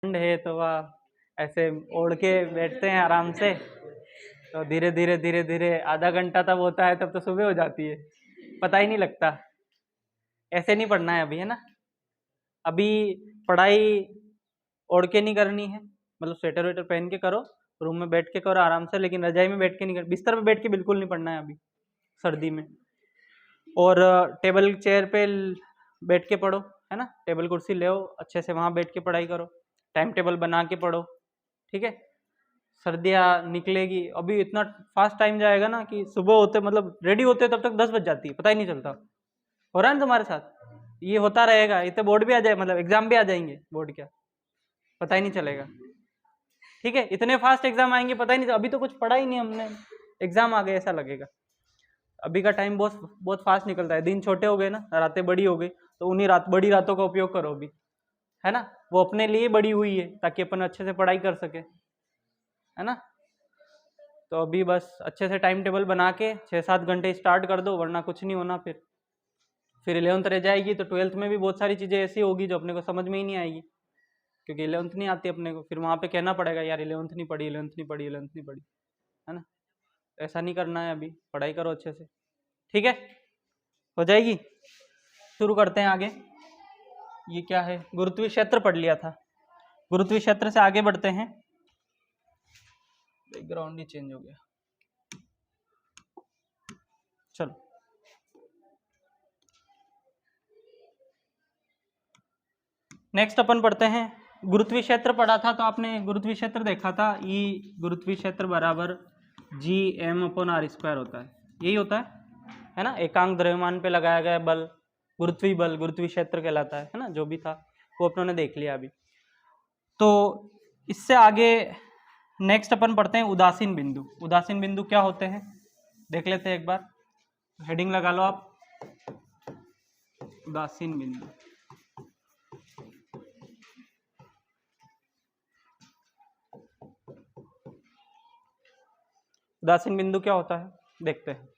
ठंड है तो वह ऐसे ओढ़ के बैठते हैं आराम से, तो धीरे धीरे धीरे धीरे आधा घंटा तब होता है, तब तो सुबह हो जाती है, पता ही नहीं लगता। ऐसे नहीं पढ़ना है अभी, है ना। अभी पढ़ाई ओढ़ के नहीं करनी है, मतलब स्वेटर वेटर पहन के करो, रूम में बैठ के करो आराम से, लेकिन रजाई में बैठ के नहीं कर, बिस्तर पे बैठ के बिल्कुल नहीं पढ़ना है अभी सर्दी में। और टेबल चेयर पे बैठ के पढ़ो, है ना, टेबल कुर्सी ले अच्छे से, वहाँ बैठ के पढ़ाई करो, टाइम टेबल बना के पढ़ो, ठीक है। सर्दियाँ निकलेगी, अभी इतना फास्ट टाइम जाएगा ना कि सुबह होते मतलब रेडी होते तब तक 10 बज जाती है, पता ही नहीं चलता। हो रहा है ना तुम्हारे साथ, ये होता रहेगा, इतने बोर्ड भी आ जाए, मतलब एग्जाम भी आ जाएंगे बोर्ड क्या, पता ही नहीं चलेगा, ठीक है। इतने फास्ट एग्जाम आएंगे, पता ही नहीं, अभी तो कुछ पढ़ा ही नहीं हमने, एग्जाम आ गए ऐसा लगेगा। अभी का टाइम बहुत बहुत फास्ट निकलता है, दिन छोटे हो गए ना, रातें बड़ी हो गई, तो उन्हीं बड़ी रातों का उपयोग करो अभी, है ना। वो अपने लिए बड़ी हुई है ताकि अपन अच्छे से पढ़ाई कर सके, है ना। तो अभी बस अच्छे से टाइम टेबल बना के 6-7 घंटे स्टार्ट कर दो, वरना कुछ नहीं होना। फिर 11th रह जाएगी तो 12th में भी बहुत सारी चीज़ें ऐसी होगी जो अपने को समझ में ही नहीं आएगी, क्योंकि 11th नहीं आती अपने को, फिर वहाँ पे कहना पड़ेगा यार 11th नहीं पढ़ी, 11th नहीं पढ़ी, 11th नहीं पढ़ी, है ना। ऐसा नहीं करना है, अभी पढ़ाई करो अच्छे से, ठीक है, हो जाएगी। शुरू करते हैं आगे। ये क्या है, गुरुत्वीय क्षेत्र पढ़ लिया था, गुरुत्वीय क्षेत्र से आगे बढ़ते हैं। बैकग्राउंड ही चेंज हो गया, चलो। नेक्स्ट अपन पढ़ते हैं, गुरुत्वीय क्षेत्र पढ़ा था तो आपने गुरुत्वीय क्षेत्र देखा था, ई गुरुत्वीय क्षेत्र बराबर G m/r² होता है, यही होता है ना। एकांक द्रव्यमान पे लगाया गया बल गुरुत्वीय बल गुरुत्वीय क्षेत्र कहलाता है ना, जो भी था वो अपनों ने देख लिया अभी। तो इससे आगे नेक्स्ट अपन पढ़ते हैं उदासीन बिंदु। उदासीन बिंदु क्या होते हैं देख लेते हैं एक बार, हेडिंग लगा लो आप, उदासीन बिंदु। उदासीन बिंदु क्या होता है देखते हैं।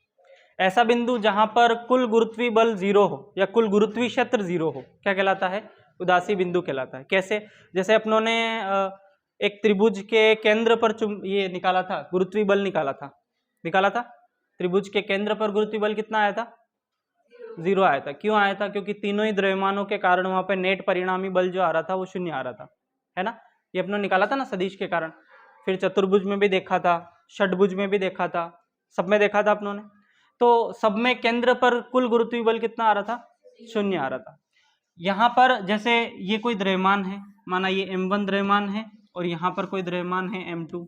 ऐसा बिंदु जहां पर कुल गुरुत्वीय बल 0 हो या कुल गुरुत्वीय क्षेत्र 0 हो, क्या कहलाता है, उदासीन बिंदु कहलाता है। कैसे, जैसे अपनों ने एक त्रिभुज के केंद्र पर ये निकाला था, गुरुत्वीय बल निकाला था। त्रिभुज के केंद्र पर गुरुत्वीय बल कितना आया था, 0 आया था। क्यों आया था, क्योंकि तीनों ही द्रव्यमानों के कारण वहां पर नेट परिणामी बल जो आ रहा था वो 0 आ रहा था, है ना। ये अपनों निकाला था ना सदिश के कारण। फिर चतुर्भुज में भी देखा था, षटभुज में भी देखा था, सब में देखा था अपनों ने। तो सब में केंद्र पर कुल गुरुत्वीय बल कितना आ रहा था, 0 आ रहा था। यहाँ पर जैसे ये कोई द्रव्यमान है, माना ये m1 द्रव्यमान है और यहाँ पर कोई द्रव्यमान है m2,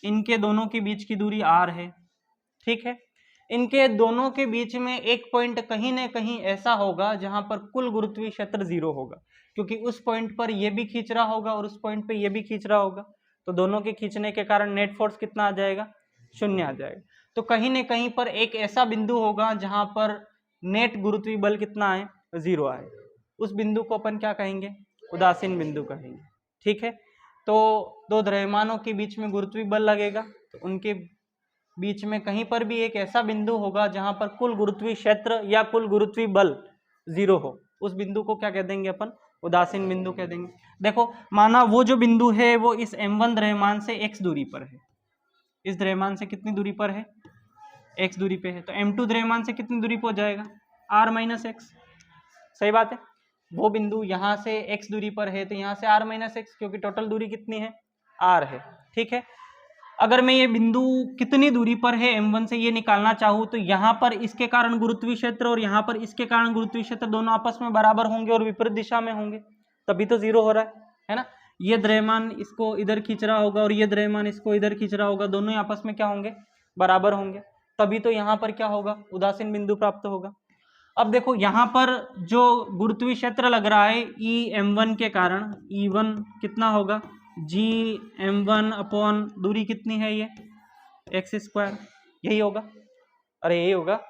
इनके दोनों के बीच की दूरी r है, ठीक है। इनके दोनों के बीच में एक पॉइंट कहीं ना कहीं ऐसा होगा जहां पर कुल गुरुत्वीय क्षेत्र 0 होगा, क्योंकि उस पॉइंट पर ये भी खींच रहा होगा और उस पॉइंट पे ये भी खींच रहा होगा, तो दोनों के खींचने के कारण नेट फोर्स कितना आ जाएगा, 0 आ जाएगा। तो कहीं ना कहीं पर एक ऐसा बिंदु होगा जहां पर नेट गुरुत्वीय बल कितना आए, 0 आए, उस बिंदु को अपन क्या कहेंगे, उदासीन बिंदु कहेंगे, ठीक है। तो दो द्रव्यमानों के बीच में गुरुत्वीय बल लगेगा, तो उनके बीच में कहीं पर भी एक ऐसा बिंदु होगा जहां पर कुल गुरुत्वीय क्षेत्र या कुल गुरुत्वीय बल 0 हो, उस बिंदु को क्या कह देंगे अपन, उदासीन बिंदु कह देंगे। देखो माना वो जो बिंदु है वो इस m1 द्रव्यमान से x दूरी पर है, इस द्रव्यमान से कितनी दूरी पर है, x दूरी पे है, तो m2 द्रव्यमान से कितनी दूरी पर हो जाएगा, r-x, सही बात है। वो बिंदु यहाँ से x दूरी पर है तो यहाँ से r-x, क्योंकि टोटल दूरी कितनी है, r है, ठीक है। अगर मैं ये बिंदु कितनी दूरी पर है m1 से ये निकालना चाहूँ, तो यहाँ पर इसके कारण गुरुत्वीय क्षेत्र और यहाँ पर इसके कारण गुरुत्वीय क्षेत्र दोनों आपस में बराबर होंगे और विपरीत दिशा में होंगे, तभी तो 0 हो रहा है ना। ये द्रव्यमान इसको इधर खींच रहा होगा और ये द्रव्यमान इसको इधर खींच रहा होगा, दोनों ही आपस में क्या होंगे, बराबर होंगे, तभी तो यहाँ पर क्या होगा, उदासीन बिंदु प्राप्त होगा। अब देखो यहाँ पर जो गुरुत्वीय क्षेत्र लग रहा है E m1 के कारण, E1 कितना होगा, G m1 दूरी कितनी है ये, x², यही होगा, अरे यही होगा।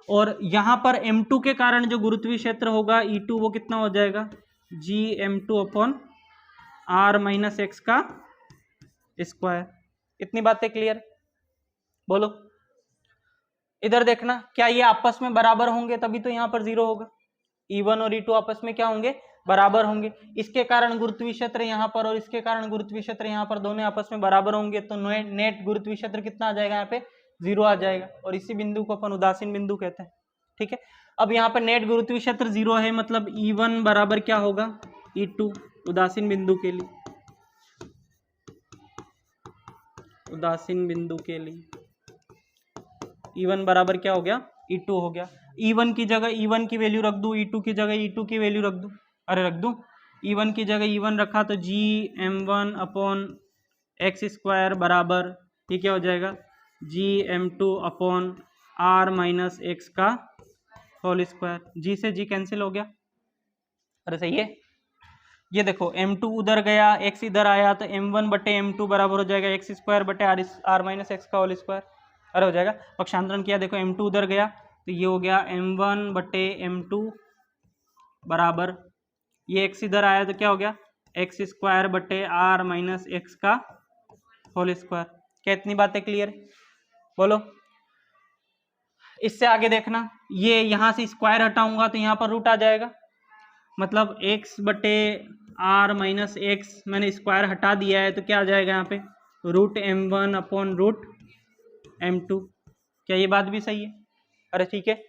और यहाँ पर m2 के कारण जो गुरुत्वीय क्षेत्र होगा E2, वो कितना हो जाएगा, Gm2 r-x का स्क्वायर। इतनी बातें क्लियर, बोलो। इधर देखना, क्या ये आपस में बराबर होंगे, तभी तो यहाँ पर 0 होगा। E1 और E2 आपस में क्या होंगे, बराबर होंगे। इसके कारण गुरुत्वीय क्षेत्र यहाँ पर और इसके कारण गुरुत्वीय क्षेत्र यहाँ पर दोनों आपस में बराबर होंगे, तो नेट गुरुत्वीय क्षेत्र कितना आ जाएगा यहाँ पे 0 आ जाएगा, और इसी बिंदु को अपन उदासीन बिंदु कहते हैं। ठीक है, अब यहाँ पे नेट गुरुत्वीय क्षेत्र 0 है, मतलब E1 बराबर क्या होगा E2 उदासीन बिंदु के लिए, उदासीन बिंदु के लिए E1 बराबर क्या हो गया E2 हो गया। E1 की जगह E1 की वैल्यू रख दूं, E2 की जगह E2 की वैल्यू रख दूं, अरे रख दूं, E1 की जगह E1 रखा तो Gm1 अपॉन एक्स स्क्वायर बराबर ये क्या हो जाएगा Gm2 upon r minus x का होल स्क्वायर। जी से जी कैंसिल हो गया, अरे सही है। ये देखो m2 उधर गया, x इधर आया, तो m1 बटे m2 बराबर हो जाएगा एक्स स्क्वायर बटे r माइनस एक्स का होल स्क्वायर, अरे हो जाएगा। पक्षांतरण किया, देखो m2 उधर गया तो ये हो गया m1 बटे m2 बराबर, ये x इधर आया तो क्या हो गया एक्स स्क्वायर बटे r माइनस एक्स का होल स्क्वायर। क्या इतनी बातें क्लियर है? बोलो। इससे आगे देखना, ये यहाँ से स्क्वायर हटाऊंगा तो यहाँ पर रूट आ जाएगा, मतलब x बटे r माइनस एक्स मैंने स्क्वायर हटा दिया है तो क्या आ जाएगा यहाँ पे root m1 upon root m2। क्या ये बात भी सही है? अरे ठीक है,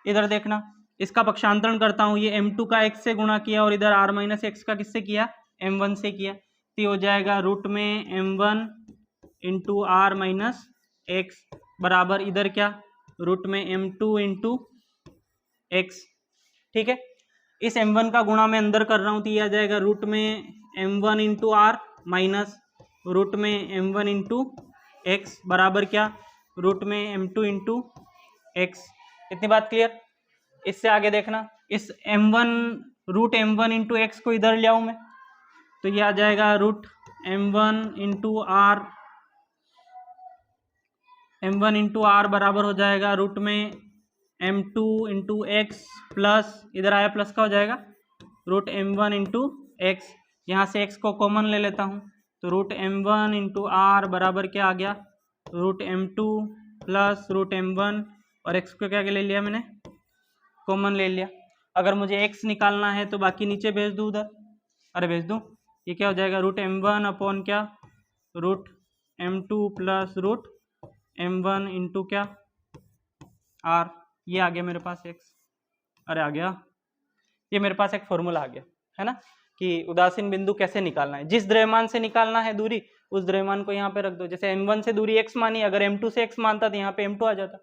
इधर देखना, इसका पक्षांतरण करता हूँ, ये m2 का x से गुणा किया और इधर r माइनस एक्स का किससे किया m1 से किया, तो ये हो जाएगा रूट में m1 into are minus x बराबर इधर क्या रूट में m2 इंटू एक्स। ठीक है, इस m1 का गुणा मैं अंदर कर रहा हूँ तो ये आ जाएगा रूट में m1 into are minus root में m1 इंटू एक्स बराबर क्या रूट में m2 इंटू एक्स। इतनी बात क्लियर? इससे आगे देखना, इस m1 root m1 into x को इधर ले आऊँ मैं तो ये आ जाएगा root m1 into R, m1 into R बराबर हो जाएगा रूट में m2 इंटू एक्स प्लस इधर आया प्लस का हो जाएगा रूट m1 इंटू एक्स, यहाँ से x को कॉमन ले लेता हूँ तो रूट m1 इंटू आर बराबर क्या आ गया root m2 plus root m1, और x को क्या ले लिया मैंने कॉमन ले लिया। अगर मुझे x निकालना है तो बाकी नीचे भेज दूँ उधर, अरे भेज दूँ, ये क्या हो जाएगा रूट m1 अपॉन क्या root m2 plus root m1 into क्या r, ये आ गया मेरे पास x, अरे आ गया, ये मेरे पास एक फॉर्मूला आ गया है ना कि उदासीन बिंदु कैसे निकालना है। जिस द्रव्यमान से निकालना है दूरी उस द्रव्यमान को यहाँ पे रख दो, जैसे m1 से दूरी x मानी, अगर m2 से x मानता तो यहाँ पे m2 आ जाता।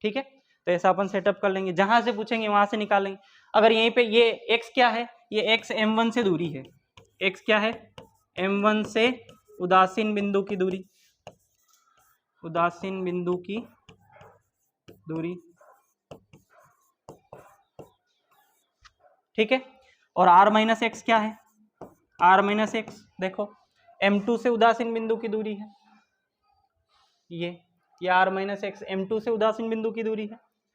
ठीक है, तो ऐसा अपन सेटअप कर लेंगे, जहां से पूछेंगे वहां से निकालेंगे। अगर यहीं पे ये x क्या है, ये x m1 से दूरी है, x क्या है m1 से उदासीन बिंदु की दूरी, उदासीन बिंदु की दूरी। ठीक है, और r माइनस एक्स क्या है, r माइनस एक्स देखो m2 से उदासीन बिंदु की दूरी है, ये r माइनस एक्स m2 से उदासीन बिंदु की दूरी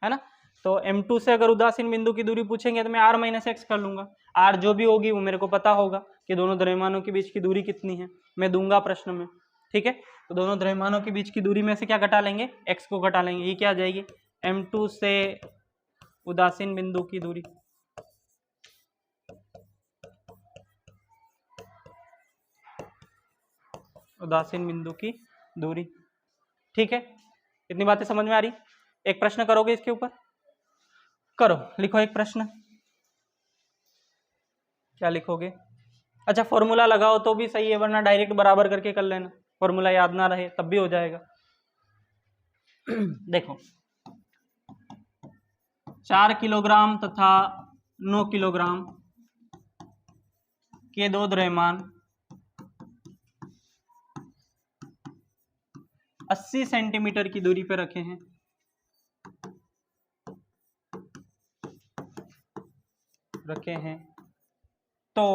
है ना। तो m2 से अगर उदासीन बिंदु की दूरी पूछेंगे तो मैं r माइनस एक्स कर लूंगा, r जो भी होगी वो मेरे को पता होगा कि दोनों द्रव्यमानों के बीच की दूरी कितनी है, मैं दूंगा प्रश्न में। ठीक है, तो दोनों द्रव्यमानों के बीच की दूरी में से क्या घटा लेंगे x को घटा लेंगे, ये क्या आ जाएगी m2 से उदासीन बिंदु की दूरी। उदासीन बिंदु की दूरी। ठीक है, इतनी बातें समझ में आ रही? एक प्रश्न करोगे इसके ऊपर? करो, लिखो एक प्रश्न। क्या लिखोगे? अच्छा फॉर्मूला लगाओ तो भी सही है, वरना डायरेक्ट बराबर करके कर लेना, फॉर्मूला याद ना रहे तब भी हो जाएगा। देखो 4 किलोग्राम तथा 9 किलोग्राम के दो द्रव्यमान 80 सेंटीमीटर की दूरी पर रखे हैं, तो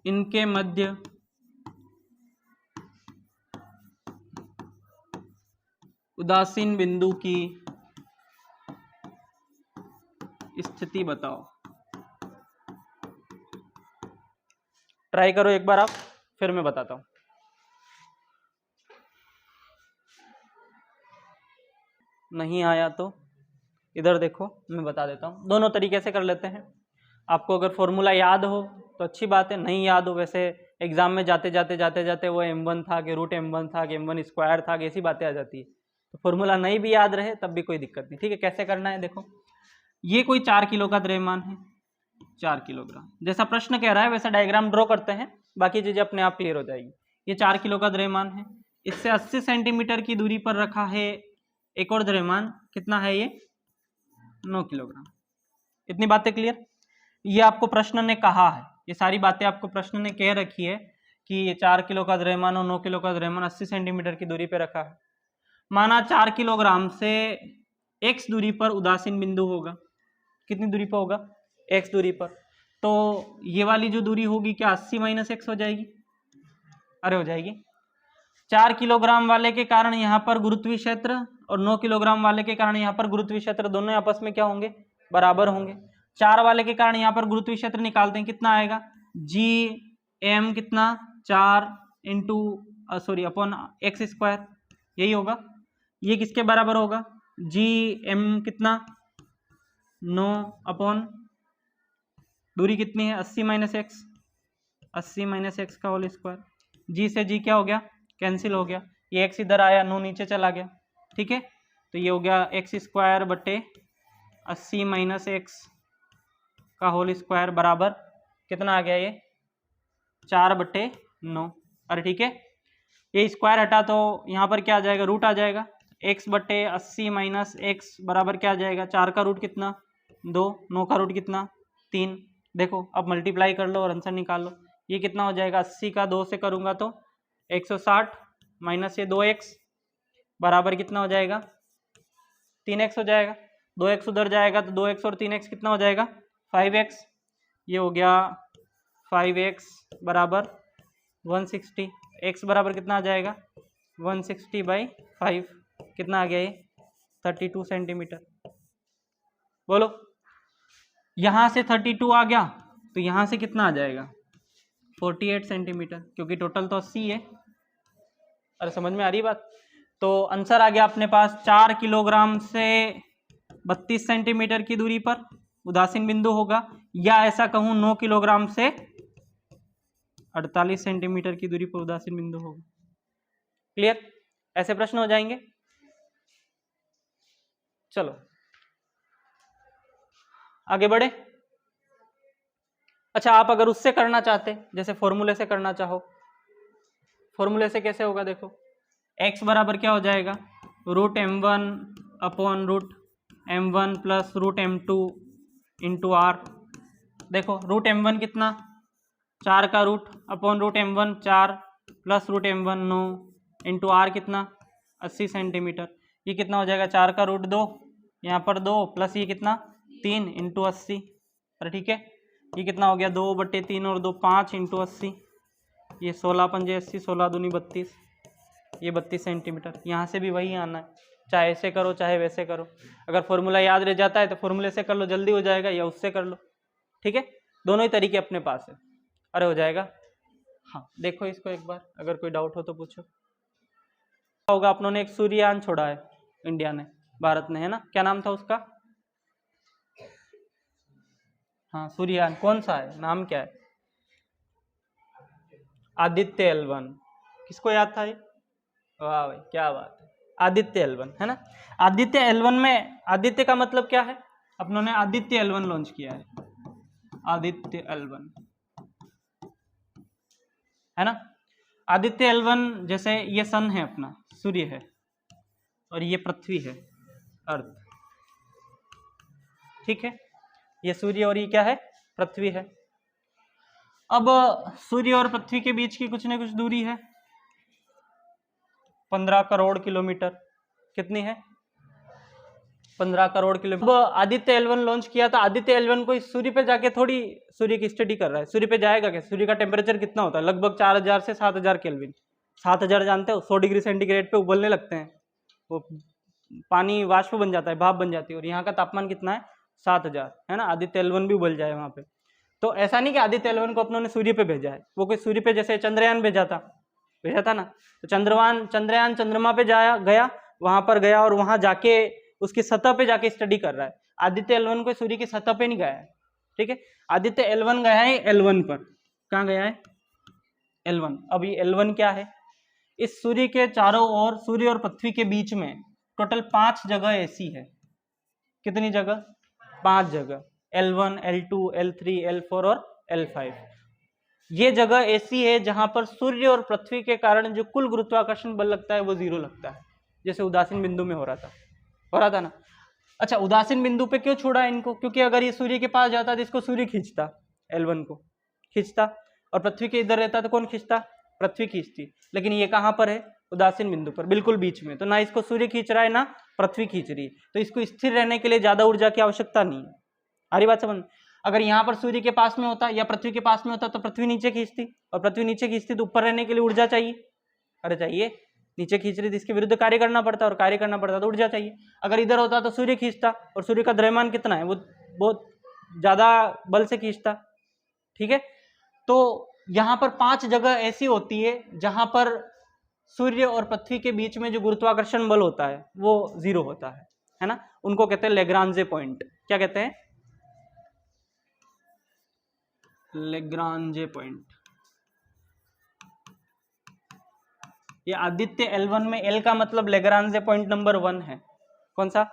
इनके मध्य उदासीन बिंदु की स्थिति बताओ। ट्राई करो एक बार आप, फिर मैं बताता हूं। नहीं आया तो इधर देखो मैं बता देता हूँ, दोनों तरीके से कर लेते हैं। आपको अगर फॉर्मूला याद हो तो अच्छी बात है, नहीं याद हो वैसे एग्जाम में जाते जाते वो m1 था कि रूट m1 था कि m1 स्क्वायर था कि ऐसी बातें आ जाती है। तो फॉर्मूला नहीं भी याद रहे तब भी कोई दिक्कत नहीं, ठीक है। कैसे करना है देखो, ये कोई 4 किलो का द्रव्यमान है, 4 किलोग्राम, जैसा प्रश्न कह रहा है वैसा डायग्राम ड्रॉ करते हैं, बाकी चीजें अपने आप क्लियर हो जाएगी। ये 4 किलो का द्रव्यमान है, इससे 80 सेंटीमीटर की दूरी पर रखा है एक और द्रव्यमान, कितना है ये, 9 किलोग्राम। इतनी बातें क्लियर। ये आपको प्रश्न ने कहा है, ये सारी बातें आपको प्रश्न ने कह रखी है कि ये 4 किलो का द्रव्यमान और 9 किलो का द्रव्यमान 80 सेंटीमीटर की दूरी पर रखा है। माना 4 किलोग्राम से x दूरी पर उदासीन बिंदु होगा, कितनी दूरी पर होगा, x दूरी पर, तो ये वाली जो दूरी होगी क्या 80 माइनस एक्स हो जाएगी, अरे हो जाएगी। 4 किलोग्राम वाले के कारण यहाँ पर गुरुत्वीय क्षेत्र और 9 किलोग्राम वाले के कारण यहाँ पर गुरुत्वीय क्षेत्र दोनों आपस में क्या होंगे, बराबर होंगे। 4 वाले के कारण यहाँ पर गुरुत्वीय क्षेत्र निकालते हैं, कितना आएगा, जी एम कितना 4 into sorry upon x square, यही होगा। ये किसके बराबर होगा, जी एम कितना 9 अपॉन दूरी कितनी है 80 माइनस एक्स, 80 माइनस एक्स का होल स्क्वायर। जी से जी क्या हो गया, कैंसिल हो गया, ये एक्स इधर आया 9 नीचे चला गया, ठीक है। तो ये हो गया एक्स स्क्वायर बटे 80 माइनस एक्स का होल स्क्वायर बराबर कितना आ गया, ये 4/9। अरे ठीक है, ये स्क्वायर हटा तो यहाँ पर क्या आ जाएगा, रूट आ जाएगा। x बटे 80 माइनस एक्स बराबर क्या आ जाएगा, 4 का रूट कितना 2, 9 का रूट कितना 3। देखो अब मल्टीप्लाई कर लो और आंसर निकाल लो, ये कितना हो जाएगा, 80 का 2 से करूँगा तो 160 माइनस ये 2x बराबर कितना हो जाएगा, 3x हो जाएगा। 2x उधर जाएगा तो 2x और 3x कितना हो जाएगा, 5x। ये हो गया 5x बराबर 160, x बराबर कितना आ जाएगा 160/5, कितना आ गया ये 32 सेंटीमीटर। बोलो यहाँ से 32 आ गया तो यहाँ से कितना आ जाएगा 48 सेंटीमीटर, क्योंकि टोटल तो 80 है। अरे समझ में आ रही बात। तो आंसर आ गया अपने पास 4 किलोग्राम से 32 सेंटीमीटर की दूरी पर उदासीन बिंदु होगा, या ऐसा कहूं 9 किलोग्राम से 48 सेंटीमीटर की दूरी पर उदासीन बिंदु होगा। क्लियर, ऐसे प्रश्न हो जाएंगे। चलो आगे बढ़े। अच्छा, आप अगर उससे करना चाहते, जैसे फॉर्मूले से करना चाहो, फॉर्मूले से कैसे होगा देखो, x बराबर क्या हो जाएगा, root m1 upon root m1 plus root m2 into R. देखो रूट m1 कितना 4 का root upon root m1 4 plus root m1 9 into R कितना 80 सेंटीमीटर। ये कितना हो जाएगा, 4 का रूट 2 यहाँ पर 2 प्लस ये कितना 3 इंटू 80। अरे ठीक है, ये कितना हो गया 2/3 और 2 5 इंटू 80, ये 16 पंजे 80, 16 दूनी 32, ये 32 सेंटीमीटर। यहाँ से भी वही आना है, चाहे ऐसे करो चाहे वैसे करो। अगर फॉर्मूला याद रह जाता है तो फॉर्मूले से कर लो, जल्दी हो जाएगा, या उससे कर लो, ठीक है। दोनों ही तरीके अपने पास है। अरे हो जाएगा। हाँ देखो इसको एक बार, अगर कोई डाउट हो तो पूछो। होगा अपनों ने एक सूर्ययान छोड़ा है, इंडिया ने, भारत ने, है ना, क्या नाम था उसका, हाँ सूर्ययान, कौन सा है, नाम क्या है, आदित्य L1। किसको याद था ये, वाह भाई क्या बात है, आदित्य L1 है ना। आदित्य L1 में, आदित्य का मतलब क्या है, अपनों ने आदित्य L1 लॉन्च किया है, आदित्य L1 है ना। आदित्य L1 जैसे ये सन है अपना, सूर्य है, और ये पृथ्वी है, अर्थ, ठीक है। ये सूर्य और ये क्या है, पृथ्वी है। अब सूर्य और पृथ्वी के बीच की कुछ न कुछ दूरी है 15 करोड़ किलोमीटर। कितनी है, 15 करोड़ किलोमीटर। अब आदित्य L1 लॉन्च किया था, आदित्य L1 को सूर्य पे जाके थोड़ी सूर्य की स्टडी कर रहा है। सूर्य पे जाएगा क्या, सूर्य का टेम्परेचर कितना होता है, लगभग 4000 से 7000 केल्विन। 7000 जानते हो, 100 डिग्री सेंटीग्रेड पे उबलने लगते हैं, वो पानी वाष्प बन जाता है, भाप बन जाती है, और यहाँ का तापमान कितना है 7000, है ना। आदित्य L1 भी उबल जाए वहाँ पे। तो ऐसा नहीं कि आदित्य L1 को अपनों ने सूर्य पे भेजा है, वो कोई सूर्य पे जैसे चंद्रयान भेजा था ना, तो चंद्रयान चंद्रमा पे गया, वहां पर गया और वहां जाके उसकी सतह पे जाके स्टडी कर रहा है। आदित्य L1 को सूर्य की सतह पे नहीं गया है, ठीक है। आदित्य L1 गया है L1 पर, कहाँ गया है? L1। अब ये L1 क्या है? इस सूर्य के चारों ओर, सूर्य और पृथ्वी के बीच में टोटल 5 जगह ऐसी है। कितनी जगह? 5 जगह, L1, L2, L3, L4 और L5। ये जगह ऐसी है जहां पर सूर्य और पृथ्वी के कारण जो कुल गुरुत्वाकर्षण बल लगता है वो 0 लगता है, जैसे उदासीन बिंदु में हो रहा था ना। अच्छा, उदासीन बिंदु पे क्यों छोड़ा इनको? क्योंकि अगर ये सूर्य के पास जाता तो इसको सूर्य खींचता, L1 को खींचता, और पृथ्वी के इधर रहता तो कौन खींचता? पृथ्वी खींचती। लेकिन ये कहां पर है? उदासीन बिंदु पर, बिल्कुल बीच में। तो ना इसको सूर्य खींच रहा है ना पृथ्वी खींच रही है, तो इसको स्थिर रहने के लिए ज्यादा ऊर्जा की आवश्यकता नहीं है। आ रही बात समझ? अगर यहाँ पर सूर्य के पास में होता या पृथ्वी के पास में होता तो पृथ्वी नीचे खींचती, और पृथ्वी नीचे खींचती तो ऊपर रहने के लिए ऊर्जा चाहिए। अरे चाहिए, नीचे खींच रही थी, इसके विरुद्ध कार्य करना पड़ता, और कार्य करना पड़ता तो ऊर्जा चाहिए। अगर इधर होता तो सूर्य खींचता, और सूर्य का द्रव्यमान कितना है? वो बहुत ज्यादा बल से खींचता, ठीक है। तो यहाँ पर 5 जगह ऐसी होती है जहां पर सूर्य और पृथ्वी के बीच में जो गुरुत्वाकर्षण बल होता है वो 0 होता है ना। उनको कहते हैं लेग्रांजे पॉइंट। क्या कहते हैं? Lagrange point. ये आदित्य L1 में L का मतलब लेग्रांजे पॉइंट नंबर 1 है। कौन सा?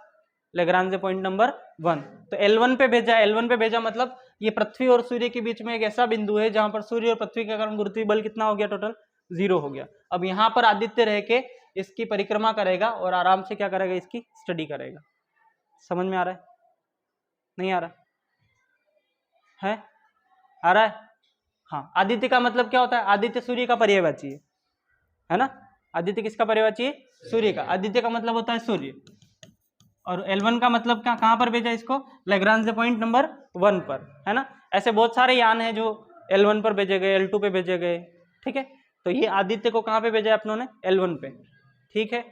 Lagrange point number 1। तो L1 पे भेजा, L1 पे भेजा मतलब ये पृथ्वी और सूर्य के बीच में एक ऐसा बिंदु है जहां पर सूर्य और पृथ्वी के कारण गुरुत्वीय बल कितना हो गया? टोटल 0 हो गया। अब यहाँ पर आदित्य रह के इसकी परिक्रमा करेगा और आराम से क्या करेगा? इसकी स्टडी करेगा। समझ में आ रहा है? नहीं आ रहा है? आ रहा है? हाँ। आदित्य का मतलब क्या होता है? आदित्य सूर्य का पर्यायवाची है ना। आदित्य किसका पर्यायवाची है? सूर्य का। आदित्य का मतलब होता है सूर्य। और L1 का मतलब कहाँ पर भेजा इसको? लेग्रांजे पॉइंट नंबर 1 पर, है ना। ऐसे बहुत सारे यान हैं जो L1 पर भेजे गए, L2 पे भेजे गए, ठीक है। तो ये आदित्य को कहाँ पे भेजा है अपनों ने? L1 पे, ठीक है।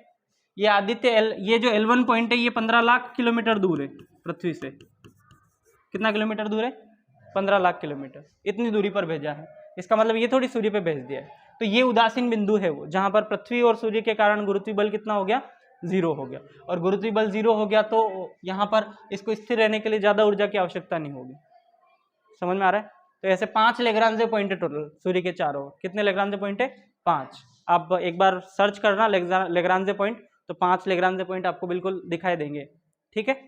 ये आदित्य ये जो L1 पॉइंट है ये 15 लाख किलोमीटर दूर है पृथ्वी से। कितना किलोमीटर दूर है? 15 लाख किलोमीटर। इतनी दूरी पर भेजा है। इसका मतलब ये थोड़ी सूर्य पे भेज दिया है। तो ये उदासीन बिंदु है वो, जहां पर पृथ्वी और सूर्य के कारण गुरुत्वीय बल कितना हो गया? 0 हो गया। और गुरुत्वीय बल 0 हो गया तो यहाँ पर इसको स्थिर रहने के लिए ज्यादा ऊर्जा की आवश्यकता नहीं होगी। समझ में आ रहा है? तो ऐसे 5 लेग्रांजे पॉइंट है टोटल सूर्य के चारों ओर। कितने लेग्रांजे पॉइंट है? 5। आप एक बार सर्च करना लेग्रांजे पॉइंट, तो 5 लेग्रांजे पॉइंट आपको बिल्कुल दिखाई देंगे, ठीक है।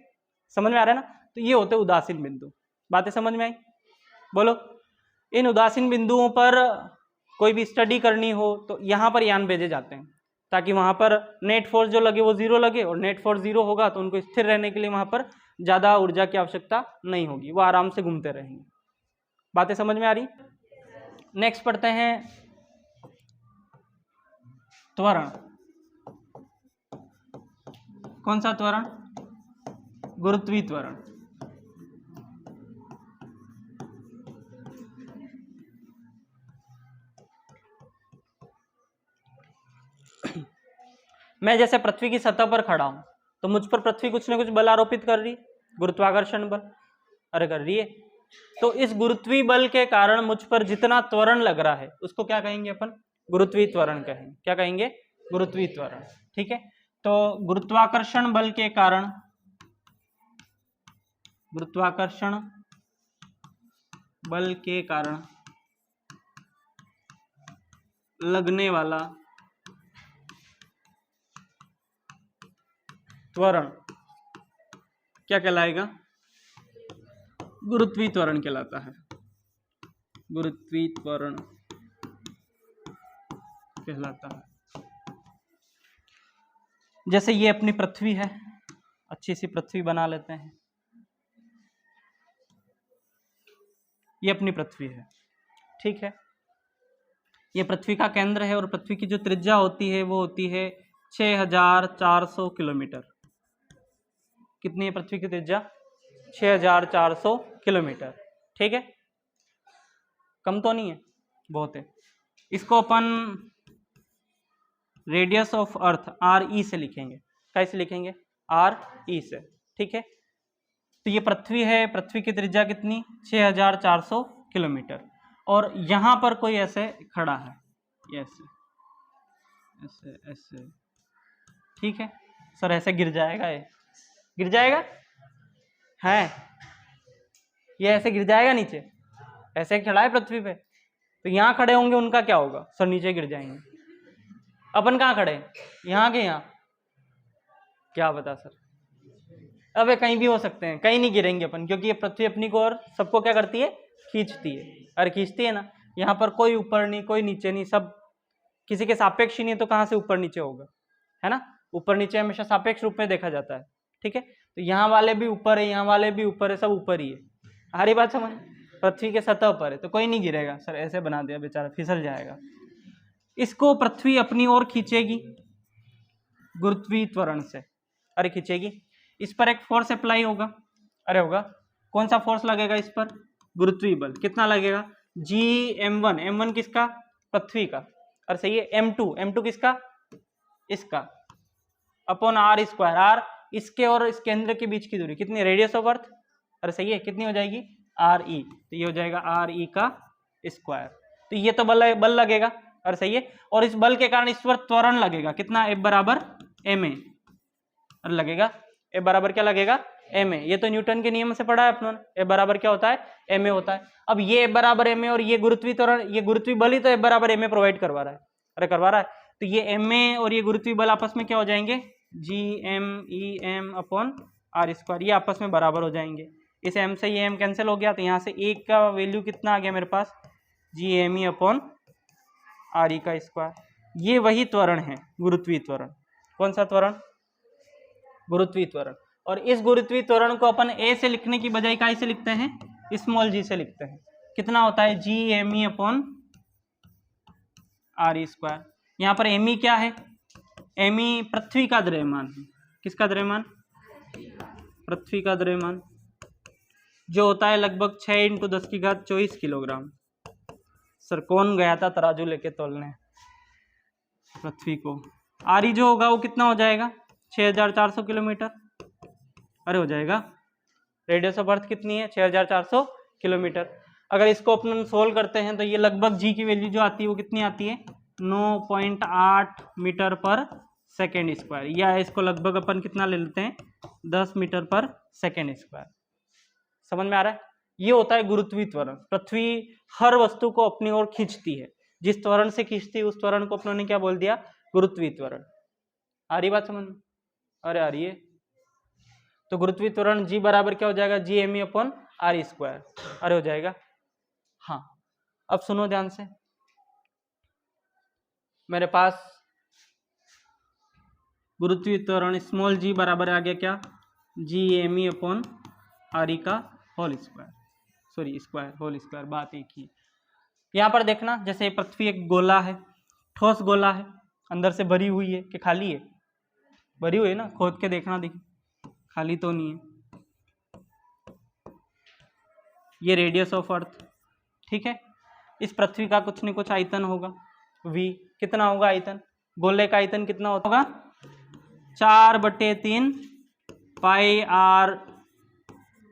समझ में आ रहा है ना? तो ये होते उदासीन बिंदु। बातें समझ में आई? बोलो। इन उदासीन बिंदुओं पर कोई भी स्टडी करनी हो तो यहाँ पर यान भेजे जाते हैं, ताकि वहाँ पर नेट फोर्स जो लगे वो 0 लगे, और नेट फोर्स 0 होगा तो उनको स्थिर रहने के लिए वहाँ पर ज़्यादा ऊर्जा की आवश्यकता नहीं होगी, वो आराम से घूमते रहेंगे। बातें समझ में आ रही? नेक्स्ट पढ़ते हैं त्वरण। कौन सा त्वरण? गुरुत्वीय त्वरण। मैं जैसे पृथ्वी की सतह पर खड़ा हूं तो मुझ पर पृथ्वी कुछ ना कुछ बल आरोपित कर रही, गुरुत्वाकर्षण बल, अरे कर रही है। तो इस गुरुत्वीय बल के कारण मुझ पर जितना त्वरण लग रहा है उसको क्या कहेंगे अपन? गुरुत्वीय त्वरण कहेंगे। क्या कहेंगे? गुरुत्वीय त्वरण, ठीक है। तो गुरुत्वाकर्षण बल के कारण, गुरुत्वाकर्षण बल के कारण लगने वाला त्वरण क्या कहलाएगा? गुरुत्वीय त्वरण कहलाता है। गुरुत्वीय त्वरण कहलाता है। जैसे ये अपनी पृथ्वी है, अच्छी सी पृथ्वी बना लेते हैं। ये अपनी पृथ्वी है, ठीक है। ये पृथ्वी का केंद्र है और पृथ्वी की जो त्रिज्या होती है वो होती है 6400 किलोमीटर। कितनी है पृथ्वी की त्रिज्या? 6400 किलोमीटर, ठीक है। कम तो नहीं है, बहुत है। इसको अपन रेडियस ऑफ अर्थ RE से लिखेंगे। कैसे लिखेंगे? RE से, ठीक है। तो ये पृथ्वी है, पृथ्वी की त्रिज्या कितनी? 6400 किलोमीटर। और यहां पर कोई ऐसे खड़ा है, ऐसे ऐसे ऐसे, ठीक है। सर ऐसे गिर जाएगा ये, गिर जाएगा, है ये ऐसे गिर जाएगा नीचे, ऐसे खड़ा है पृथ्वी पे, तो यहाँ खड़े होंगे उनका क्या होगा सर, नीचे गिर जाएंगे। अपन कहाँ खड़े हैं, यहाँ के यहाँ, क्या बता सर, अब ये कहीं भी हो सकते हैं, कहीं नहीं गिरेंगे अपन, क्योंकि ये पृथ्वी अपनी को और सबको क्या करती है, खींचती है। अरे खींचती है ना, यहाँ पर कोई ऊपर नहीं कोई नीचे नहीं, सब किसी के सापेक्ष ही नहीं, तो कहाँ से ऊपर नीचे होगा, है ना। ऊपर नीचे हमेशा सापेक्ष रूप में देखा जाता है, ठीक है। तो यहाँ वाले भी ऊपर है, यहाँ वाले भी ऊपर है, सब ऊपर ही है। हमारी बात समझ, पृथ्वी के सतह पर है तो कोई नहीं गिरेगा सर, ऐसे बना दिया बेचारा, फिसल जाएगा। इसको पृथ्वी अपनी ओर खींचेगी गुरुत्वीय त्वरण से, अरे खींचेगी, इस पर एक फोर्स अप्लाई होगा, अरे होगा, कौन सा फोर्स लगेगा इस पर, गुरुत्वीय बल, कितना लगेगा, Gm1, m1 किसका, पृथ्वी का, और सही है, m2 किसका, इसका, अपॉन r स्क्वायर, r इसके और इस केंद्र के बीच की दूरी कितनी, रेडियस ऑफ अर्थ, अरे सही है, कितनी हो जाएगी, re, तो ये हो जाएगा re का स्क्वायर, तो ये तो बल लगेगा, अरे सही है, और इस बल के कारण इस पर त्वरण लगेगा, कितना, F बराबर ma, अरे लगेगा F बराबर क्या लगेगा, ma, ये तो न्यूटन के नियम से पढ़ा है अपने, F बराबर क्या होता है, ma होता है। अब ये F बराबर ma और ये गुरुत्वीय त्वरण, ये गुरुत्वीय बल ही तो F बराबर ma प्रोवाइड करवा रहा है, अरे करवा रहा है, तो ये ma और ये गुरुत्वीय बल आपस में क्या हो जाएंगे, Gm अपॉन r स्क्वायर, ये आपस में बराबर हो जाएंगे, इस m से ये m कैंसिल हो गया, तो यहाँ से एक का वैल्यू कितना आ गया मेरे पास, Gme अपॉन re का स्क्वायर, ये वही त्वरण है गुरुत्वीय त्वरण, कौन सा त्वरण, गुरुत्वीय त्वरण। और इस गुरुत्वीय त्वरण को अपन a से लिखने की बजाय काय से लिखते हैं, स्मॉल g से लिखते हैं, कितना होता है, Gme अपॉन re स्क्वायर। यहाँ पर me क्या है, me पृथ्वी का द्रव्यमान है, किसका द्रव्यमान, पृथ्वी का द्रव्यमान, जो होता है लगभग 6 × 10⁻24 किलोग्राम। सर कौन गया था तराजू लेके तोलने पृथ्वी को, आरी जो होगा वो कितना हो जाएगा, 6400 किलोमीटर, अरे हो जाएगा, रेडियस ऑफ अर्थ कितनी है, 6400 किलोमीटर। अगर इसको अपन सोल्व करते हैं तो ये लगभग जी की वैल्यू जो आती है वो कितनी आती है, 9.8 मीटर पर सेकेंड स्क्वायर, या इसको लगभग अपन कितना ले लेते हैं, 10 मीटर पर सेकेंड स्क्वायर। समझ में आ रहा है, ये होता है गुरुत्वीय त्वरण। पृथ्वी हर वस्तु को अपनी ओर खींचती है, जिस त्वरण से खींचती है उस त्वरण को अपनों ने क्या बोल दिया, गुरुत्वीय त्वरण। आ रही बात समझ में, अरे आ रही है। तो गुरुत्वीय त्वरण जी बराबर क्या हो जाएगा, Gme अपॉन r स्क्वायर, अरे हो जाएगा। हाँ अब सुनो ध्यान से, मेरे पास गुरुत्वीय त्वरण स्मॉल g बराबर आ गया क्या, Gme अपॉन r का whole square, sorry square whole square, बात एक ही। यहाँ पर देखना, जैसे पृथ्वी एक गोला है, ठोस गोला है, अंदर से भरी हुई है कि खाली है, भरी हुई है ना, खोद के देखना, देखिए खाली तो नहीं है। ये रेडियस ऑफ अर्थ, ठीक है, इस पृथ्वी का कुछ न कुछ आयतन होगा v, कितना होगा आयतन, गोले का आयतन कितना होगा, 4/3 पाई r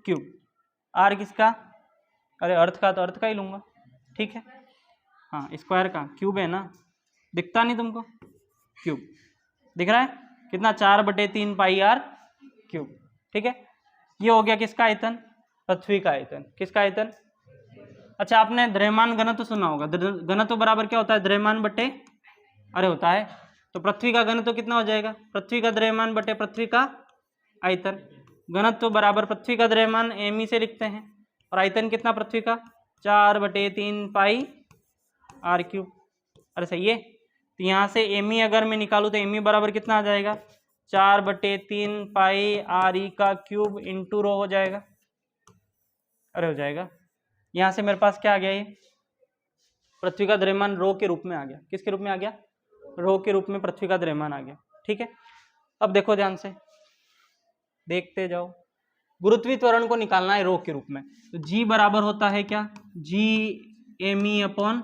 क्यूब, r किसका, अरे अर्थ का, तो अर्थ का ही लूंगा, ठीक है, हाँ स्क्वायर का, क्यूब है ना, दिखता नहीं तुमको, क्यूब दिख रहा है, कितना, 4/3 पाई r क्यूब, ठीक है। ये हो गया किसका आयतन, पृथ्वी का आयतन, किसका आयतन। अच्छा आपने द्रव्यमान घनत्व सुना होगा, घनत्व बराबर क्या होता है, द्रव्यमान बटे, अरे होता है, तो पृथ्वी का घनत्व कितना हो जाएगा, पृथ्वी का द्रव्यमान बटे पृथ्वी का आयतन, घनत्व बराबर पृथ्वी का द्रव्यमान me से लिखते हैं, और आयतन कितना पृथ्वी का, 4/3 पाई r क्यूब, अरे सही है। तो यहाँ से me अगर मैं निकालूँ तो me बराबर कितना आ जाएगा, 4/3 पाई re का क्यूब इंटू रो हो जाएगा, अरे हो जाएगा। यहाँ से मेरे पास क्या आ गया, ये पृथ्वी का द्रव्यमान रो के रूप में आ गया, किसके रूप में आ गया, रो के रूप में पृथ्वी का द्रव्यमान आ गया, ठीक है। अब देखो ध्यान से, देखते जाओ, गुरुत्वीय त्वरण को निकालना है रो के रूप में, तो g बराबर होता है क्या, Gme upon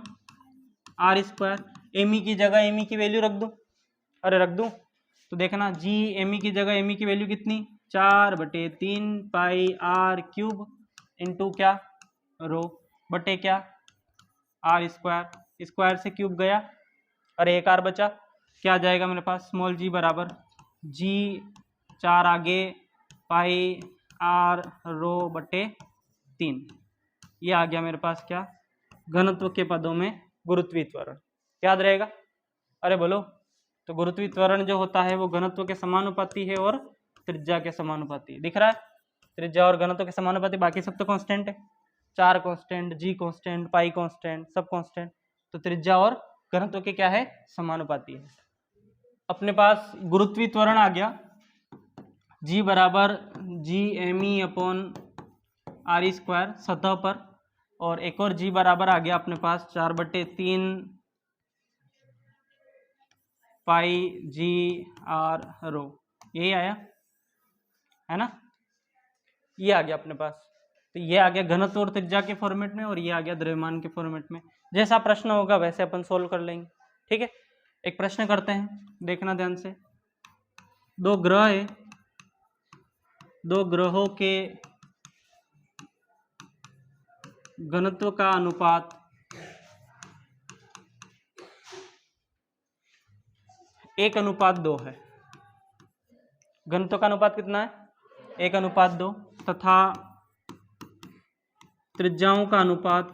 r square, me की जगह me की वैल्यू रख दूं, अरे रख दूं, तो देखना Gme की जगह me की वैल्यू कितनी, 4/3 पाई r क्यूब इंटू क्या, रो बटे क्या, r स्क्वायर, स्क्वायर से क्यूब गया, अरे एक r बचा, क्या आ जाएगा मेरे पास, स्मॉल g बराबर g 4 आगे पाई आर रो बटे 3। ये आ गया मेरे पास क्या, घनत्व के पदों में गुरुत्वीय त्वरण। याद रहेगा? अरे बोलो। तो गुरुत्वीय त्वरण जो होता है वो घनत्व के समानुपाती है और त्रिज्या के समानुपाती है। दिख रहा है? त्रिज्या और घनत्व के समानुपाती, बाकी सब तो कांस्टेंट है, 4 कांस्टेंट, जी कांस्टेंट, पाई कांस्टेंट, सब कांस्टेंट। तो त्रिज्या और घनत्व के क्या है, समानुपाती है। अपने पास गुरुत्वीय त्वरण आ गया, जी बराबर G_me/r² सतह पर, और एक और जी बराबर आ गया अपने पास 4/3 पाई जी आर रो। यही आया है ना? ये आ गया अपने पास। तो ये आ गया घनत्व और त्रिज्या के फॉर्मेट में, और ये आ गया द्रव्यमान के फॉर्मेट में। जैसा प्रश्न होगा वैसे अपन सोल्व कर लेंगे। ठीक है, एक प्रश्न करते हैं, देखना ध्यान से। दो ग्रह है, दो ग्रहों के घनत्व का अनुपात 1:2 है। घनत्व का अनुपात कितना है? 1:2, तथा त्रिज्याओं का अनुपात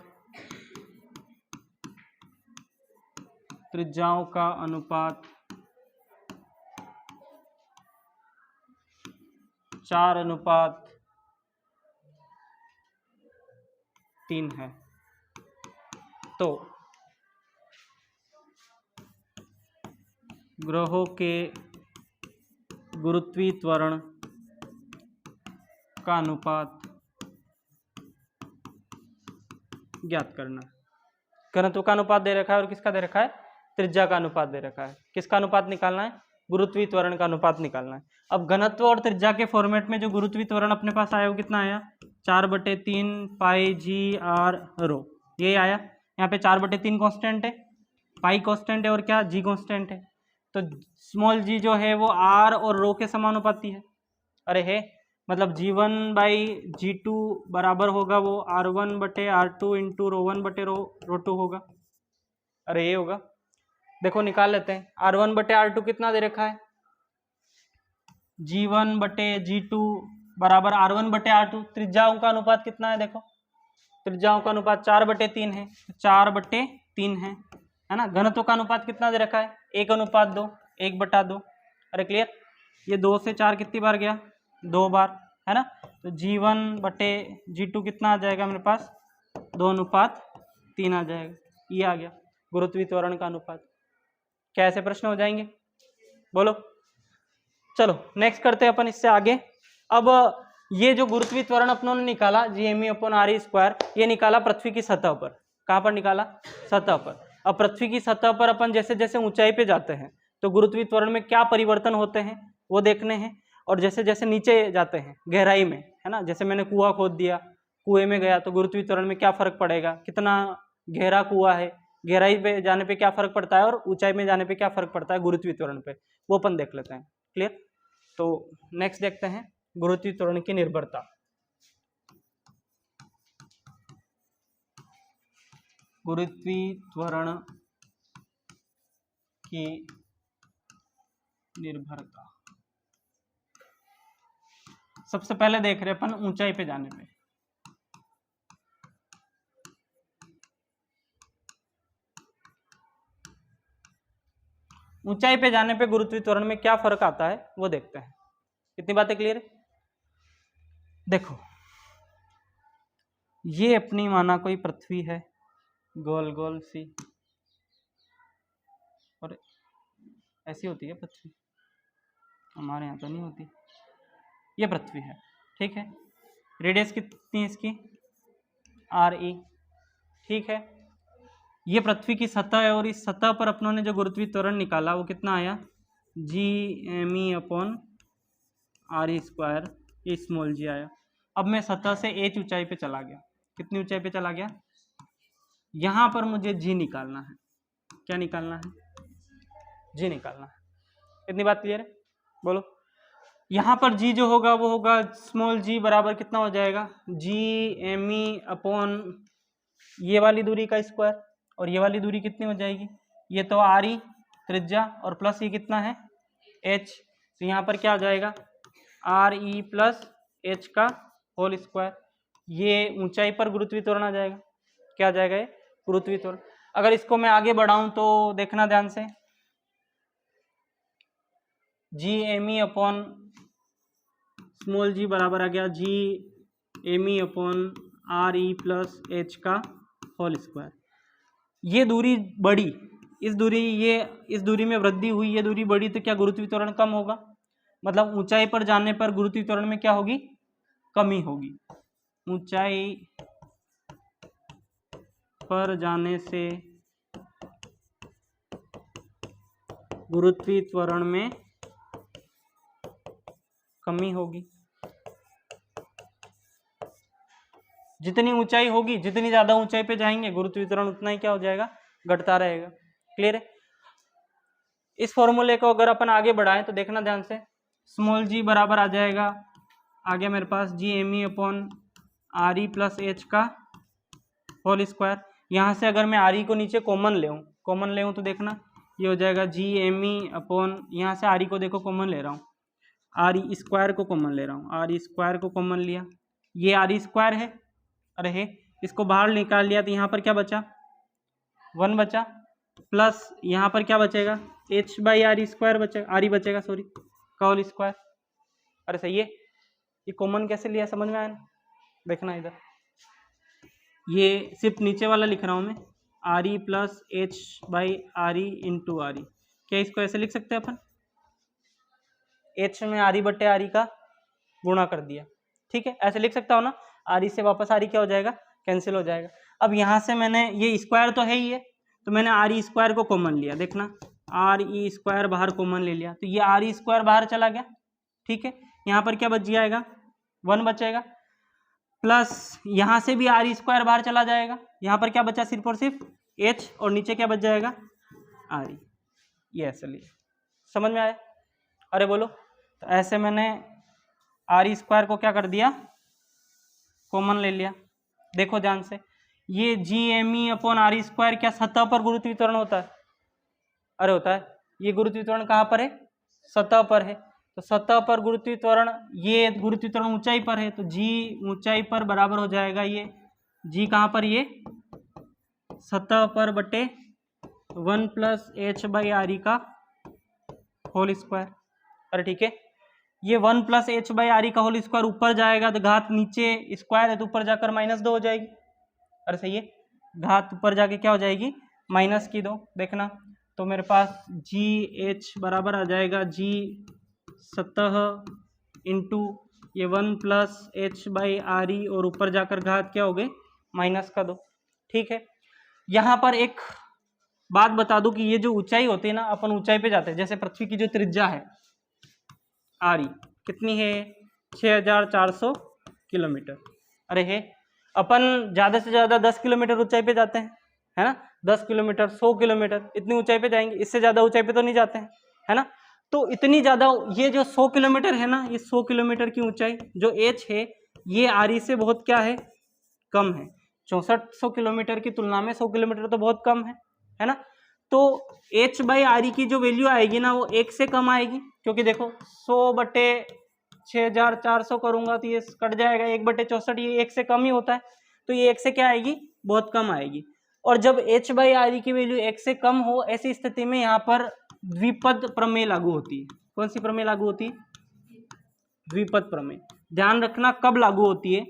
4:3 है। तो ग्रहों के गुरुत्वीय त्वरण का अनुपात ज्ञात करना। घनत्व का अनुपात दे रखा है और किसका दे रखा है? त्रिज्या का अनुपात दे रखा है। किसका अनुपात निकालना है? गुरुत्वीय त्वरण का अनुपात निकालना है। अब घनत्व और त्रिज्या के फॉर्मेट में जो गुरुत्वीय त्वरण अपने पास आया वो कितना आया? 4/3 पाई जी आर रो। ये आया। यहाँ पे 4/3 कांस्टेंट है, पाई कांस्टेंट है, और क्या, जी कांस्टेंट है। तो स्मॉल जी जो है वो आर और रो के समानुपाती है। अरे है, मतलब G1/G2 बराबर होगा वो R1/R2 इंटू रो1/रो2 होगा। अरे ये होगा, देखो निकाल लेते हैं। R1/R2 कितना दे रखा है? G1/G2 बराबर R1/R2। त्रिज्याओं का अनुपात कितना है? देखो त्रिज्याओं का अनुपात 4/3 है, 4/3 है ना। घनत्व का अनुपात कितना दे रखा है? 1:2, 1/2। अरे क्लियर? ये 2 से 4 कितनी बार गया? 2 बार, है ना। तो G1/G2 कितना आ जाएगा मेरे पास? 2:3 आ जाएगा। ये आ गया गुरुत्वीय त्वरण का अनुपात। क्या ऐसे प्रश्न हो जाएंगे? बोलो। चलो नेक्स्ट करते हैं अपन इससे आगे। अब ये जो गुरुत्वीय त्वरण अपनों ने निकाला G_me/r², ये निकाला पृथ्वी की सतह पर। कहाँ पर निकाला? सतह पर। अब पृथ्वी की सतह पर अपन जैसे जैसे ऊंचाई पे जाते हैं तो गुरुत्वीय त्वरण में क्या परिवर्तन होते हैं वो देखने हैं, और जैसे जैसे नीचे जाते हैं गहराई में, है ना, जैसे मैंने कुआं खोद दिया, कुएं में गया तो गुरुत्वीय त्वरण में क्या फर्क पड़ेगा, कितना गहरा कुआं है, गहराई पे जाने पे क्या फर्क पड़ता है और ऊंचाई में जाने पे क्या फर्क पड़ता है गुरुत्वीय त्वरण पे, वो अपन देख लेते हैं। क्लियर? तो नेक्स्ट देखते हैं गुरुत्वीय त्वरण की निर्भरता। गुरुत्वीय त्वरण की निर्भरता सबसे पहले देख रहे अपन ऊंचाई पे जाने पे। ऊंचाई पे जाने पे गुरुत्वीय त्वरण में क्या फर्क आता है वो देखते हैं। कितनी बातें क्लियर है? देखो ये अपनी माना कोई पृथ्वी है, गोल गोल सी, और ऐसी होती है पृथ्वी, हमारे यहाँ तो नहीं होती। ये पृथ्वी है, ठीक है। रेडियस कितनी है इसकी? RE, ठीक है। ये पृथ्वी की सतह है और इस सतह पर अपनों ने जो गुरुत्वीय त्वरण निकाला वो कितना आया? G_me/r², ये स्मॉल जी आया। अब मैं सतह से h ऊंचाई पे चला गया। कितनी ऊंचाई पे चला गया? यहाँ पर मुझे g निकालना है। क्या निकालना है? g निकालना है। कितनी बात क्लियर है? बोलो। यहाँ पर g जो होगा वो होगा स्मॉल g बराबर कितना हो जाएगा? G_me/ ये वाली दूरी का स्क्वायर, और ये वाली दूरी कितनी हो जाएगी? ये तो RE त्रिज्या, और प्लस ये कितना है? h। तो यहाँ पर क्या आ जाएगा? आर ई प्लस एच का होल स्क्वायर। ये ऊंचाई पर गुरुत्वीय त्वरण आ जाएगा। क्या आ जाएगा? ये गुरुत्वीय त्वरण। अगर इसको मैं आगे बढ़ाऊं तो देखना ध्यान से, G M E upon small G बराबर आ गया G M E upon R E plus H का होल स्क्वायर। ये दूरी बढ़ी, इस दूरी में वृद्धि हुई, ये दूरी बढ़ी तो क्या गुरुत्वीय त्वरण कम होगा? मतलब ऊंचाई पर जाने पर गुरुत्वीय त्वरण में क्या होगी? कमी होगी। ऊंचाई पर जाने से गुरुत्वीय त्वरण में कमी होगी। जितनी ऊंचाई होगी, जितनी ज्यादा ऊंचाई पे जाएंगे गुरुत्वीय त्वरण उतना ही क्या हो जाएगा? घटता रहेगा। क्लियर है? इस फॉर्मूले को अगर अपन आगे बढ़ाएं तो देखना ध्यान से, स्मॉल जी बराबर आ जाएगा, आ गया मेरे पास G M E upon R E plus H का होल स्क्वायर। यहाँ से अगर मैं आर ई को नीचे कॉमन ले तो देखना ये हो जाएगा जी एम ई अपॉन, यहाँ से आर ई को देखो कॉमन ले रहा हूँ, आर ई स्क्वायर को कॉमन ले रहा हूँ, आर ई स्क्वायर को कॉमन लिया, ये आर ई स्क्वायर है, अरे है, इसको बाहर निकाल लिया तो यहाँ पर क्या बचा? 1 बचा, प्लस यहाँ पर क्या बचेगा? H by are E square बचेगा, आर ई बचेगा सॉरी, का होल स्क्वायर। अरे सही है, ये कॉमन कैसे लिया समझ में आया ना? देखना इधर, ये सिर्फ नीचे वाला लिख रहा हूँ मैं, are E plus H by R E into R E. क्या इसको ऐसे लिख सकते हैं अपन? एच में आर ई बट्टे आर ई का गुणा कर दिया, ठीक है, ऐसे लिख सकता हो ना? आर ई से वापस आर ई क्या हो जाएगा? कैंसिल हो जाएगा। अब यहाँ से मैंने, ये स्क्वायर तो है ही है, तो मैंने आर ई स्क्वायर को कॉमन लिया, देखना आर ई स्क्वायर बाहर कॉमन ले लिया तो ये आर ई स्क्वायर बाहर चला गया, ठीक है। यहाँ पर क्या बच जाएगा? 1 बचेगा, प्लस यहाँ से भी आर ई स्क्वायर बाहर चला जाएगा, यहाँ पर क्या बचा? सिर्फ और सिर्फ एच, और नीचे क्या बच जाएगा? R E. ये ऐसे लिए, समझ में आया? अरे बोलो, तो ऐसे मैंने आर ई स्क्वायर को क्या कर दिया? कॉमन ले लिया। देखो ध्यान से, ये G M E upon R E square क्या सतह पर गुरुत्वीय त्वरण होता है? अरे होता है। ये गुरुत्वीय त्वरण कहाँ पर है? सतह पर है। तो सतह पर गुरुत्वीय त्वरण, ये गुरुत्वीय त्वरण ऊंचाई पर है, तो जी ऊंचाई पर बराबर हो जाएगा ये जी कहाँ पर? ये सतह पर बटे 1 plus H by R E का होल स्क्वायर। अरे ठीक है, ये 1 plus H by R E का होल स्क्वायर ऊपर जाएगा तो घात नीचे स्क्वायर है तो ऊपर जाकर -2 हो जाएगी। अरे सही है, घात ऊपर जाके क्या हो जाएगी? -2। देखना, तो मेरे पास जी एच बराबर आ जाएगा जी सतह इंटू ये 1 plus H by R E, और ऊपर जाकर घात क्या हो गए? -2। ठीक है, यहाँ पर एक बात बता दूं कि ये जो ऊंचाई होती है ना, अपन ऊंचाई पे जाते हैं, जैसे पृथ्वी की जो त्रिज्या है आर ई कितनी है? 6400 किलोमीटर। अरे है, अपन ज़्यादा से ज़्यादा 10 किलोमीटर ऊंचाई पे जाते हैं, है ना? 10 किलोमीटर, 100 किलोमीटर, इतनी ऊंचाई पे जाएंगे, इससे ज़्यादा ऊंचाई पे तो नहीं जाते हैं, है ना? तो इतनी ज़्यादा, ये जो 100 किलोमीटर है ना, ये 100 किलोमीटर की ऊंचाई जो एच है, ये आर ई से बहुत क्या है? कम है। 6400 किलोमीटर की तुलना में 100 किलोमीटर तो बहुत कम है ना? तो एच बाई आर ई की जो वैल्यू आएगी ना, वो 1 से कम आएगी, क्योंकि देखो 100/6400 करूंगा तो ये कट जाएगा, 1/64, ये 1 से कम ही होता है, तो ये 1 से क्या आएगी? बहुत कम आएगी। और जब एच बाई आर ई की वैल्यू 1 से कम हो, ऐसी स्थिति में यहाँ पर द्विपद प्रमेय लागू होती है। कौन सी प्रमेय लागू होती है? द्विपद प्रमेय। ध्यान रखना कब लागू होती है?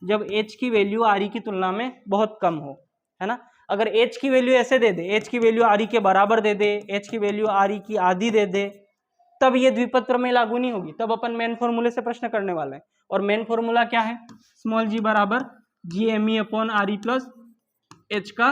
जब एच की वैल्यू आर ई की तुलना में बहुत कम हो, है ना? अगर एच की वैल्यू ऐसे दे दे, एच की वैल्यू आर ई के बराबर दे दे, एच की वैल्यू आर ई की आधी दे दे, तब ये द्विपद प्रमेय लागू नहीं होगी, तब अपन मेन फॉर्मूले से प्रश्न करने वाले हैं। और मेन फॉर्मूला क्या है? स्मॉल जी बराबर G M E upon R E plus H का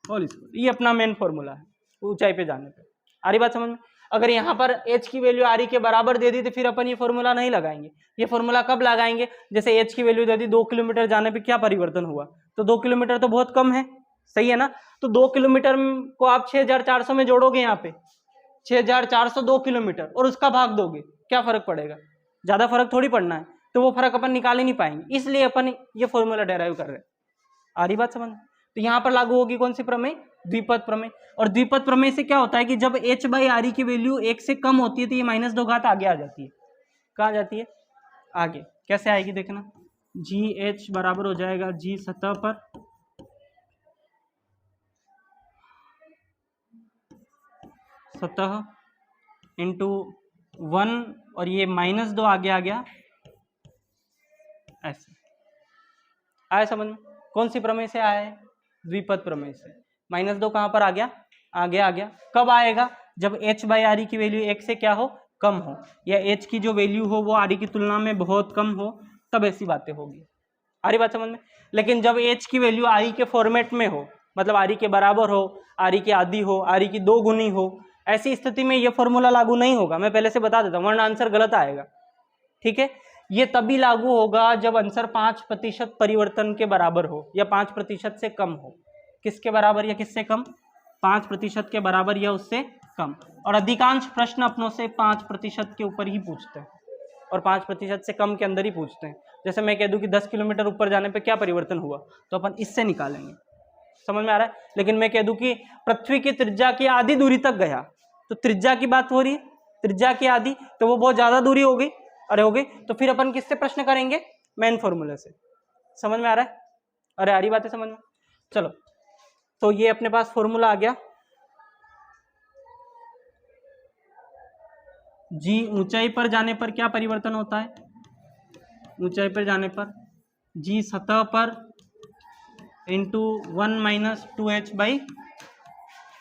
होल स्क्वायर। ये अपना मेन फॉर्मूला है ऊंचाई पे जाने पे। आ रही बात समझ में? अगर यहाँ पर एच की वैल्यू आर ई के बराबर दे दी तो फिर अपन ये फॉर्मूला नहीं लगाएंगे। ये फॉर्मूला कब लगाएंगे? जैसे एच की वैल्यू दे दी, 2 किलोमीटर जाने पे क्या परिवर्तन हुआ? तो 2 किलोमीटर तो बहुत कम है, सही है ना? तो 2 किलोमीटर को आप 6400 में जोड़ोगे, यहाँ पे 6400 2 किलोमीटर, और उसका भाग दोगे, क्या फर्क पड़ेगा? ज्यादा फर्क थोड़ी पड़ना है, तो वो फर्क अपन निकाल ही नहीं पाएंगे, इसलिए अपन ये फॉर्मूला डेराइव कर रहे हैं। आ रही बात समझ? तो यहाँ पर लागू होगी कौन सी प्रमेय? द्विपद प्रमेय। और द्विपद प्रमेय से क्या होता है कि जब h बाई आर ई की वैल्यू 1 से कम होती है तो ये -2 घात आगे आ जाती है। कहाँ जाती है, आगे। कैसे आएगी देखना, जी एच बराबर हो जाएगा जी सतह पर सतह इंटू 1 और ये -2 आगे आ गया, ऐसे आया समझ में। कौन सी प्रमेय से आया है, द्विपद प्रमेय से। -2 कहाँ पर आ गया, आगे आ गया। कब आएगा, जब h बाई आर की वैल्यू 1 से क्या हो, कम हो, या h की जो वैल्यू हो वो आर की तुलना में बहुत कम हो, तब ऐसी बातें होगी। आ रही बात समझ में। लेकिन जब h की वैल्यू आर के फॉर्मेट में हो, मतलब आर के बराबर हो, आर की आधी हो, आर की 2 गुनी हो, ऐसी स्थिति में ये फॉर्मूला लागू नहीं होगा। मैं पहले से बता देता हूँ, वरना आंसर गलत आएगा। ठीक है, ये तभी लागू होगा जब आंसर 5% परिवर्तन के बराबर हो या 5% से कम हो। किसके बराबर या किससे कम, 5% के बराबर या उससे कम। और अधिकांश प्रश्न अपनों से 5% के ऊपर ही पूछते हैं और 5% से कम के अंदर ही पूछते हैं। जैसे मैं कह दूं कि 10 किलोमीटर ऊपर जाने पे क्या परिवर्तन हुआ, तो अपन इससे निकालेंगे। समझ में आ रहा है। लेकिन मैं कह दूं कि पृथ्वी की त्रिज्या की आधी दूरी तक गया, तो त्रिज्या की बात हो रही है, त्रिज्या की आधी, तो वो बहुत ज्यादा दूरी हो गई। अरे हो गई, तो फिर अपन किससे प्रश्न करेंगे, मेन फॉर्मूले से। समझ में आ रहा है, अरे आ रही बात है समझ में। चलो, तो ये अपने पास फॉर्मूला आ गया, जी ऊंचाई पर जाने पर क्या परिवर्तन होता है, ऊंचाई पर जाने पर जी सतह पर इंटू 1 - 2h बाई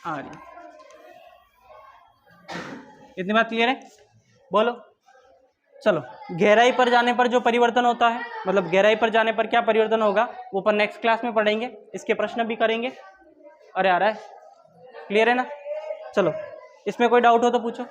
आर। इतनी बात क्लियर है, बोलो। चलो, गहराई पर जाने पर जो परिवर्तन होता है, मतलब गहराई पर जाने पर क्या परिवर्तन होगा, वो अपन नेक्स्ट क्लास में पढ़ेंगे, इसके प्रश्न भी करेंगे। अरे आ रहा है, क्लियर है ना। चलो, इसमें कोई डाउट हो तो पूछो।